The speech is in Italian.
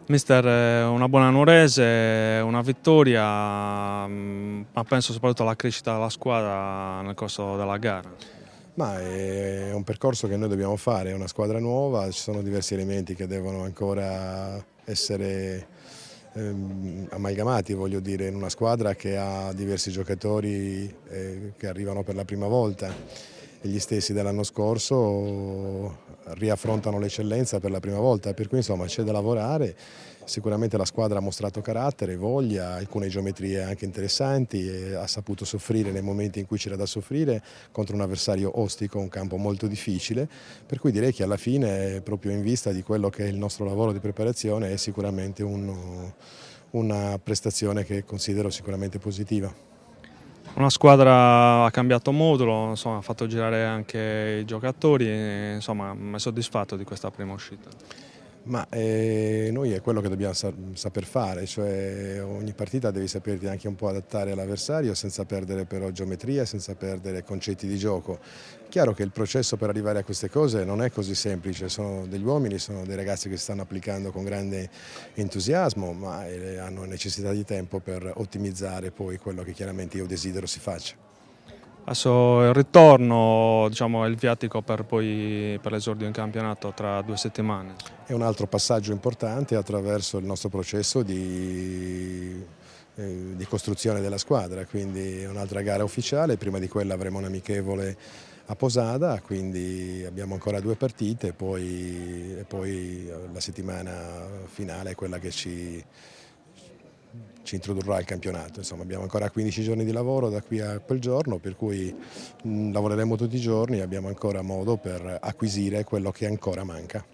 Mister, una buona Nuorese, una vittoria, ma penso soprattutto alla crescita della squadra nel corso della gara. Ma è un percorso che noi dobbiamo fare, è una squadra nuova, ci sono diversi elementi che devono ancora essere amalgamati, voglio dire, in una squadra che ha diversi giocatori che arrivano per la prima volta e gli stessi dell'anno scorso riaffrontano l'eccellenza per la prima volta, per cui insomma c'è da lavorare. Sicuramente la squadra ha mostrato carattere, voglia, alcune geometrie anche interessanti e ha saputo soffrire nei momenti in cui c'era da soffrire contro un avversario ostico, un campo molto difficile, per cui direi che alla fine, proprio in vista di quello che è il nostro lavoro di preparazione, è sicuramente una prestazione che considero sicuramente positiva. Una squadra ha cambiato modulo, insomma, ha fatto girare anche i giocatori, e, insomma, è soddisfatto di questa prima uscita. Ma noi è quello che dobbiamo saper fare, cioè ogni partita devi saperti anche un po' adattare all'avversario senza perdere però geometria, senza perdere concetti di gioco. Chiaro che il processo per arrivare a queste cose non è così semplice, sono degli uomini, sono dei ragazzi che si stanno applicando con grande entusiasmo, ma hanno necessità di tempo per ottimizzare poi quello che chiaramente io desidero si faccia. Adesso il ritorno, diciamo, è il viatico per l'esordio in campionato tra 2 settimane. È un altro passaggio importante attraverso il nostro processo di costruzione della squadra, quindi è un'altra gara ufficiale, prima di quella avremo un amichevole a Posada, quindi abbiamo ancora 2 partite e poi la settimana finale è quella che ci introdurrà al campionato. Insomma, abbiamo ancora 15 giorni di lavoro da qui a quel giorno, per cui lavoreremo tutti i giorni e abbiamo ancora modo per acquisire quello che ancora manca.